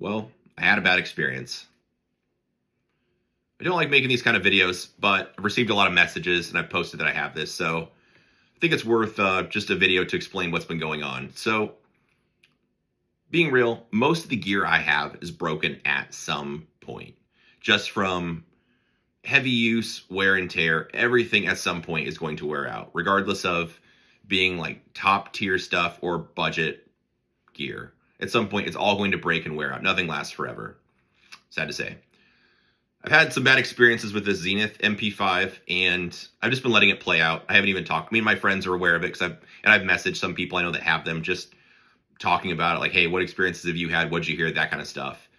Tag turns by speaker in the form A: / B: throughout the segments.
A: Well, I had a bad experience. I don't like making these kind of videos, but I've received a lot of messages and I've posted that I have this, so I think it's worth just a video to explain what's been going on. So, being real, most of the gear I have is broken at some point. Just from heavy use, wear and tear, everything at some point is going to wear out, regardless of being like top tier stuff or budget gear. At some point, it's all going to break and wear out. Nothing lasts forever. Sad to say. I've had some bad experiences with this Zenith MP5, and I've just been letting it play out. I haven't even talked. Me and my friends are aware of it because I've messaged some people I know that have them, just talking about it, like, hey, what experiences have you had? What'd you hear? That kind of stuff.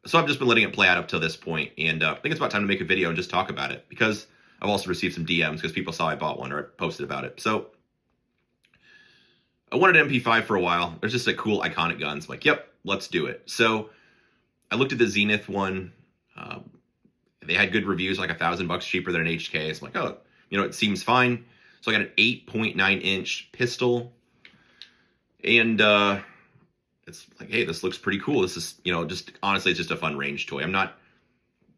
A: So I've just been letting it play out up till this point, and I think it's about time to make a video and just talk about it, because I've also received some DMs because people saw I bought one or I posted about it. So I wanted an MP5 for a while. There's just a cool iconic gun. So I'm like, yep, let's do it. So I looked at the Zenith one. They had good reviews, like $1,000 cheaper than an HK. So I'm like, oh, it seems fine. So I got an 8.9 inch pistol, and it's like, hey, this looks pretty cool. This is, just honestly, it's just a fun range toy.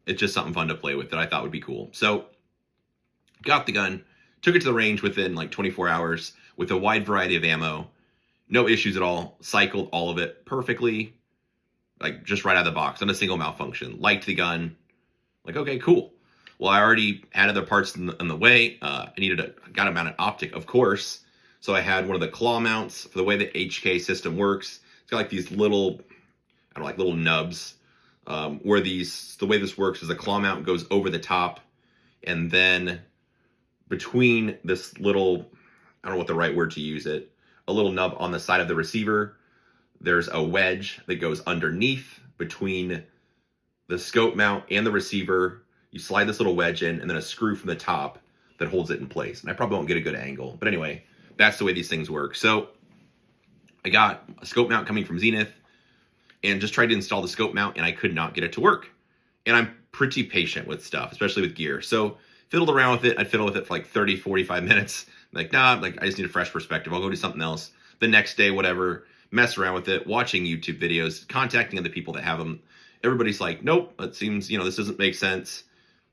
A: It's just something fun to play with that I thought would be cool. So got the gun, took it to the range within like 24 hours with a wide variety of ammo, no issues at all, cycled all of it perfectly, like just right out of the box, not a single malfunction. Liked the gun, like, okay, cool. Well, I already had other parts in the way. I got a mounted optic, of course. So I had one of the claw mounts for the way the HK system works. It's got like these little, little nubs, where the way this works is the claw mount goes over the top, and then between this little, I don't know what the right word to use it, a little nub on the side of the receiver, there's a wedge that goes underneath between the scope mount and the receiver. You slide this little wedge in, and then a screw from the top that holds it in place. And I probably won't get a good angle, but anyway, that's the way these things work. So I got a scope mount coming from Zenith and just tried to install the scope mount, and I could not get it to work. And I'm pretty patient with stuff, especially with gear. So fiddled around with it. I'd fiddle with it for like 30, 45 minutes. Like, nah, I just need a fresh perspective. I'll go do something else. The next day, whatever, mess around with it, watching YouTube videos, contacting other people that have them. Everybody's like, nope, it seems, this doesn't make sense,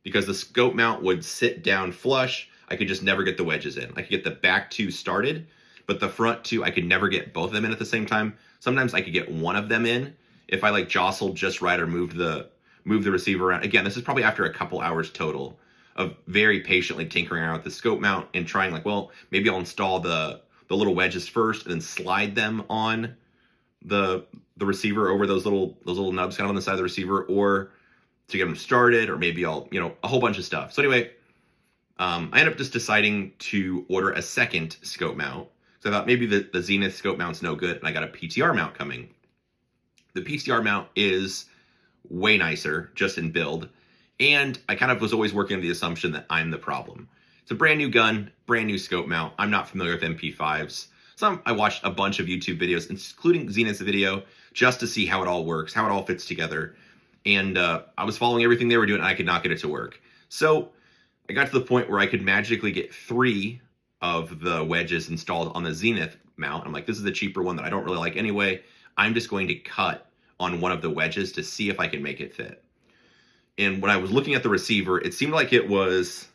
A: because the scope mount would sit down flush. I could just never get the wedges in. I could get the back two started, but the front two, I could never get both of them in at the same time. Sometimes I could get one of them in if I jostled just right or moved the receiver around. Again, this is probably after a couple hours total of very patiently tinkering around with the scope mount and trying, well, maybe I'll install the little wedges first and then slide them on the receiver over those little nubs kind of on the side of the receiver, or to get them started, or maybe I'll, a whole bunch of stuff. So anyway, I ended up just deciding to order a second scope mount. So I thought maybe the Zenith scope mount's no good, and I got a PTR mount coming. The PTR mount is way nicer, just in build, and I kind of was always working on the assumption that I'm the problem. It's a brand new gun, brand new scope mount. I'm not familiar with MP5s. So I watched a bunch of YouTube videos, including Zenith's video, just to see how it all works, how it all fits together. And I was following everything they were doing, and I could not get it to work. So I got to the point where I could magically get 3 of the wedges installed on the Zenith mount. I'm like, this is the cheaper one that I don't really like anyway. I'm just going to cut on one of the wedges to see if I can make it fit. And when I was looking at the receiver, it seemed like it was,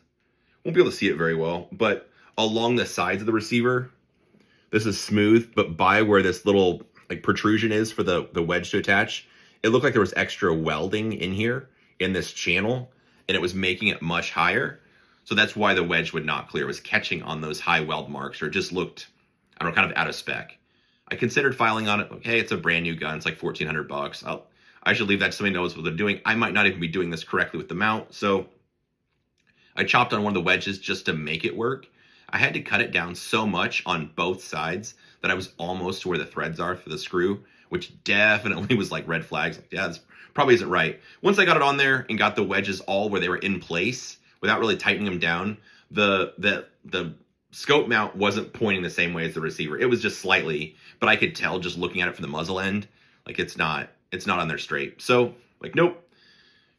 A: won't be able to see it very well, but along the sides of the receiver, this is smooth, but by where this little protrusion is for the wedge to attach, it looked like there was extra welding in here in this channel, and it was making it much higher. So that's why the wedge would not clear. It was catching on those high weld marks, or it just looked, I don't know, kind of out of spec. I considered filing on it. Hey, it's a brand new gun. It's like $1,400. I should leave that to somebody who knows what they're doing. I might not even be doing this correctly with the mount. So I chopped on one of the wedges just to make it work. I had to cut it down so much on both sides that I was almost to where the threads are for the screw, which definitely was like red flags. Yeah, this probably isn't right. Once I got it on there and got the wedges all where they were in place without really tightening them down, the scope mount wasn't pointing the same way as the receiver. It was just slightly, but I could tell just looking at it from the muzzle end, it's not on there straight. So nope,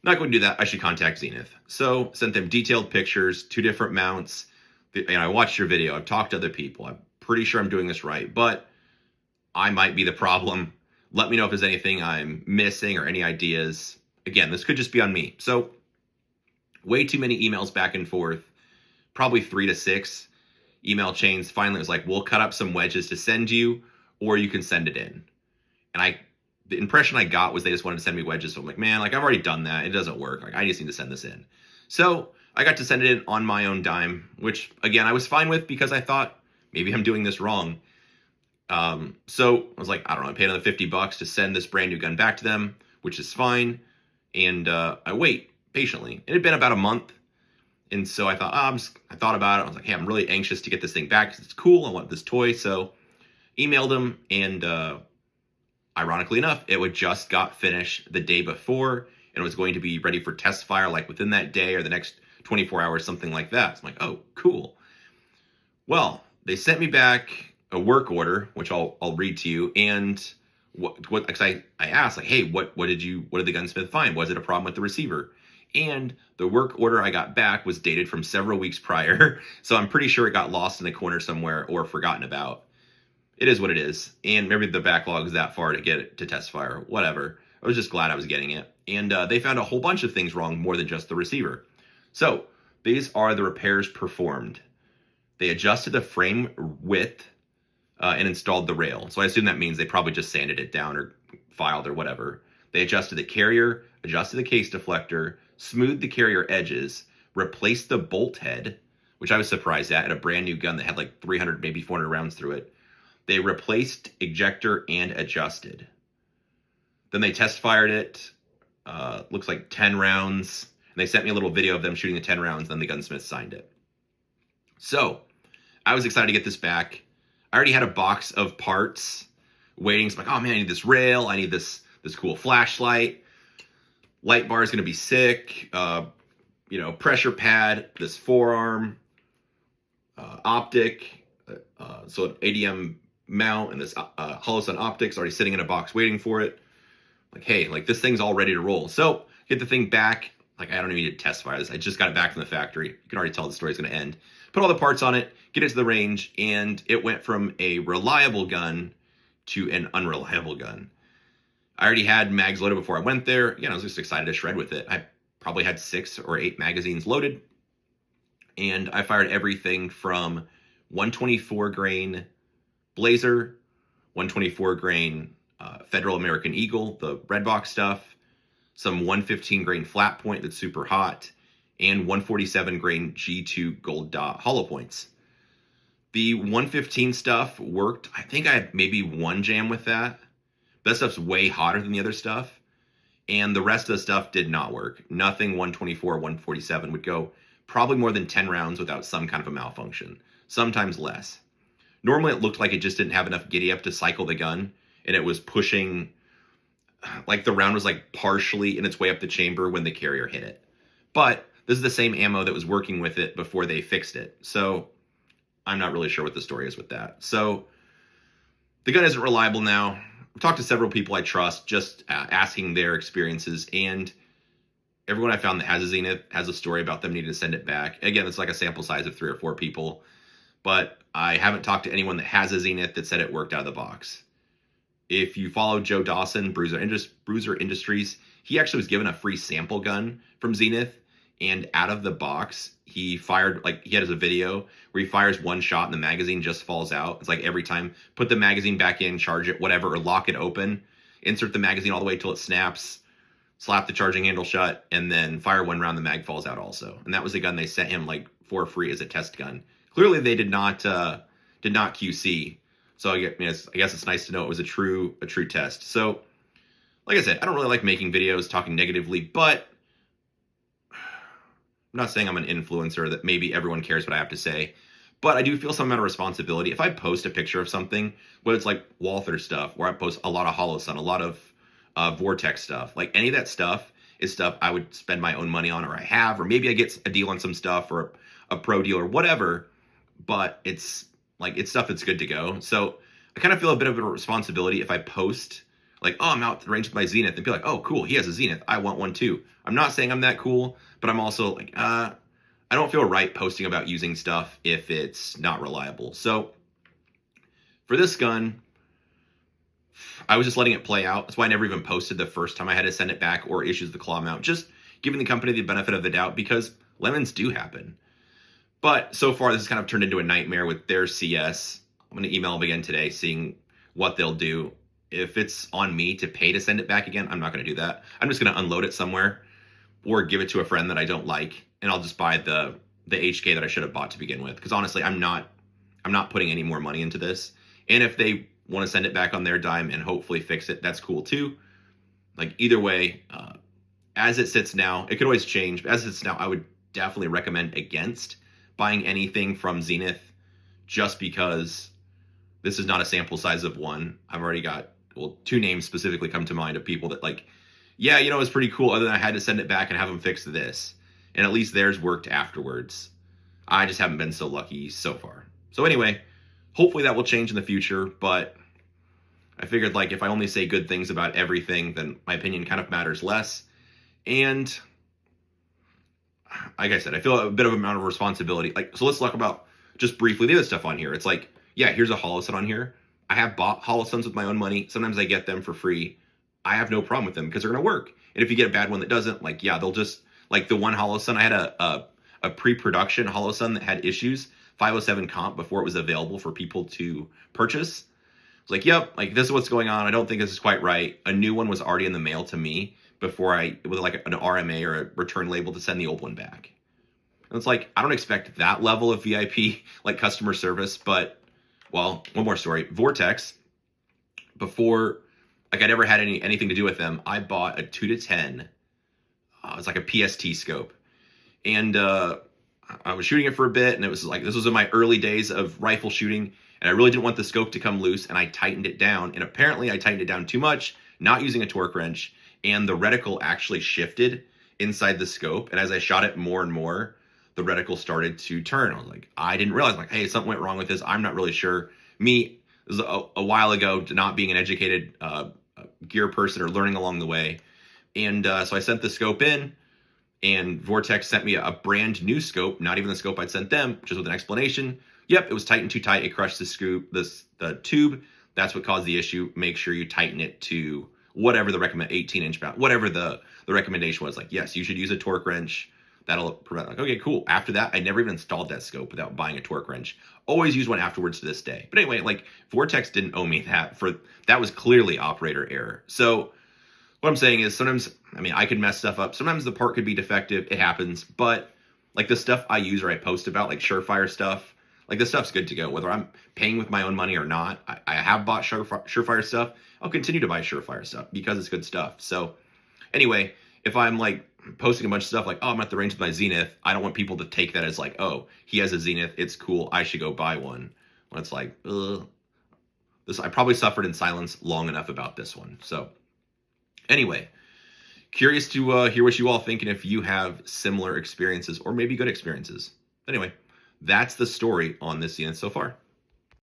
A: not going to do that. I should contact Zenith. So sent them detailed pictures, 2 different mounts. I watched your video. I've talked to other people. I'm pretty sure I'm doing this right, but I might be the problem. Let me know if there's anything I'm missing or any ideas. Again, this could just be on me. So way too many emails back and forth, probably 3 to 6 email chains. Finally, it was like, we'll cut up some wedges to send you, or you can send it in. And the impression I got was they just wanted to send me wedges. So I'm like, man, like I've already done that. It doesn't work. Like I just need to send this in. So I got to send it in on my own dime, which again, I was fine with because I thought maybe I'm doing this wrong. So I was like, I don't know, I paid another $50 to send this brand new gun back to them, which is fine. And I wait patiently. It had been about a month. And so I thought, I thought about it. I was like, hey, I'm really anxious to get this thing back because it's cool. I want this toy. So emailed them, and ironically enough, it would just got finished the day before, and it was going to be ready for test fire like within that day or the next 24 hours, something like that. So I'm like, oh, cool. Well, they sent me back a work order, which I'll read to you, and because I asked, like, hey, what did the gunsmith find? Was it a problem with the receiver? And the work order I got back was dated from several weeks prior, so I'm pretty sure it got lost in a corner somewhere or forgotten about. It is what it is, and maybe the backlog is that far to get it to test fire, whatever. I was just glad I was getting it. And they found a whole bunch of things wrong, more than just the receiver. So these are the repairs performed. They adjusted the frame width and installed the rail. So I assume that means they probably just sanded it down or filed or whatever. They adjusted the carrier, adjusted the case deflector, smoothed the carrier edges, replaced the bolt head, which I was surprised at a brand new gun that had like 300, maybe 400 rounds through it. They replaced ejector and adjusted. Then they test fired it, looks like 10 rounds. And they sent me a little video of them shooting the 10 rounds, then the gunsmith signed it. So I was excited to get this back. I already had a box of parts waiting. So I'm like, oh man, I need this rail. I need this cool flashlight. Light bar is going to be sick. Pressure pad, this forearm, optic, so an ADM mount, and this Holosun optics already sitting in a box waiting for it. Like, hey, like this thing's all ready to roll. So get the thing back. Like, I don't even need to test fire this. I just got it back from the factory. You can already tell the story's going to end. Put all the parts on it, get it to the range, and it went from a reliable gun to an unreliable gun. I already had mags loaded before I went there. Again, I was just excited to shred with it. I probably had 6 or 8 magazines loaded, and I fired everything from 124 grain Blazer, 124 grain Federal American Eagle, the red box stuff, some 115 grain flat point that's super hot, and 147 grain G2 gold dot hollow points. The 115 stuff worked. I think I had maybe 1 jam with that. That stuff's way hotter than the other stuff. And the rest of the stuff did not work. Nothing 124 or 147 would go probably more than 10 rounds without some kind of a malfunction. Sometimes less. Normally it looked like it just didn't have enough giddy up to cycle the gun, and it was pushing, like the round was like partially in its way up the chamber when the carrier hit it. But this is the same ammo that was working with it before they fixed it. So I'm not really sure what the story is with that. So the gun isn't reliable now. I've talked to several people I trust, just asking their experiences, and everyone I found that has a Zenith has a story about them needing to send it back. Again, it's like a sample size of 3 or 4 people, but I haven't talked to anyone that has a Zenith that said it worked out of the box. If you follow Joe Dawson, Bruiser Industries, he actually was given a free sample gun from Zenith, and out of the box, he fired, like, he has a video where he fires 1 shot and the magazine just falls out. It's like every time, put the magazine back in, charge it, whatever, or lock it open, insert the magazine all the way till it snaps, slap the charging handle shut, and then fire 1 round, the mag falls out also. And that was the gun they sent him, like, for free as a test gun. Clearly they did not QC. So I guess it's nice to know it was a true test. So, like I said, I don't really like making videos talking negatively, but I'm not saying I'm an influencer that maybe everyone cares what I have to say, but I do feel some amount of responsibility. If I post a picture of something, whether it's like Walther stuff, where I post a lot of Holosun, a lot of Vortex stuff, like any of that stuff is stuff I would spend my own money on, or I have, or maybe I get a deal on some stuff, or a pro deal or whatever, but it's stuff that's good to go. So I kind of feel a bit of a responsibility if I post like, oh, I'm out the range with my Zenith, and be like, oh, cool, he has a Zenith, I want one too. I'm not saying I'm that cool, but I'm also like, I don't feel right posting about using stuff if it's not reliable. So for this gun, I was just letting it play out. That's why I never even posted the first time I had to send it back or issues the claw mount, just giving the company the benefit of the doubt, because lemons do happen. But so far, this has kind of turned into a nightmare with their CS. I'm going to email them again today, seeing what they'll do. If it's on me to pay to send it back again, I'm not going to do that. I'm just going to unload it somewhere or give it to a friend that I don't like, and I'll just buy the HK that I should have bought to begin with. Because honestly, I'm not putting any more money into this. And if they want to send it back on their dime and hopefully fix it, that's cool too. Like either way, as it sits now, it could always change, but as it sits now, I would definitely recommend against buying anything from Zenith, just because this is not a sample size of one. I've already got, well, 2 names specifically come to mind of people that like, yeah, you know, it's pretty cool, other than I had to send it back and have them fix this. And at least theirs worked afterwards. I just haven't been so lucky so far. So anyway, hopefully that will change in the future, but I figured like if I only say good things about everything, then my opinion kind of matters less. And like I said, I feel a bit of amount of responsibility. Like, so let's talk about just briefly the other stuff on here. It's like, yeah, here's a Holosun on here. I have bought Holosuns with my own money. Sometimes I get them for free. I have no problem with them because they're going to work. And if you get a bad one that doesn't, like, yeah, they'll just, like the one Holosun, I had a pre-production Holosun that had issues, 507 comp, before it was available for people to purchase. It's like, yep, like this is what's going on. I don't think this is quite right. A new one was already in the mail to me before it was like an RMA or a return label to send the old one back. And it's like, I don't expect that level of VIP, like customer service, but, well, one more story. Vortex, before, like I never had anything to do with them, I bought a 2-10. It was like a PST scope. And I was shooting it for a bit, and it was like, this was in my early days of rifle shooting, and I really didn't want the scope to come loose, and I tightened it down. And apparently I tightened it down too much, not using a torque wrench, and the reticle actually shifted inside the scope. And as I shot it more and more, the reticle started to turn. I was like, I didn't realize, like, hey, something went wrong with this. I'm not really sure. Me, this was a while ago, not being an educated gear person or learning along the way. And so I sent the scope in, and Vortex sent me a brand new scope, not even the scope I'd sent them, just with an explanation. Yep, it was tightened too tight. It crushed the tube. That's what caused the issue. Make sure you tighten it to whatever the 18-inch mount, whatever the recommendation was. Like, yes, you should use a torque wrench. That'll prevent, like, okay, cool. After that, I never even installed that scope without buying a torque wrench. Always use one afterwards to this day. But anyway, like, Vortex didn't owe me that. That was clearly operator error. So what I'm saying is sometimes, I mean, I could mess stuff up. Sometimes the part could be defective. It happens. But like the stuff I use or I post about, like Surefire stuff, like this stuff's good to go. Whether I'm paying with my own money or not, I have bought Surefire stuff. I'll continue to buy Surefire stuff because it's good stuff. So anyway, if I'm like posting a bunch of stuff like, oh, I'm at the range with my Zenith, I don't want people to take that as like, oh, he has a Zenith, it's cool, I should go buy one. When it's like, I probably suffered in silence long enough about this one. So anyway, curious to hear what you all think and if you have similar experiences or maybe good experiences. Anyway, that's the story on this Zenith so far.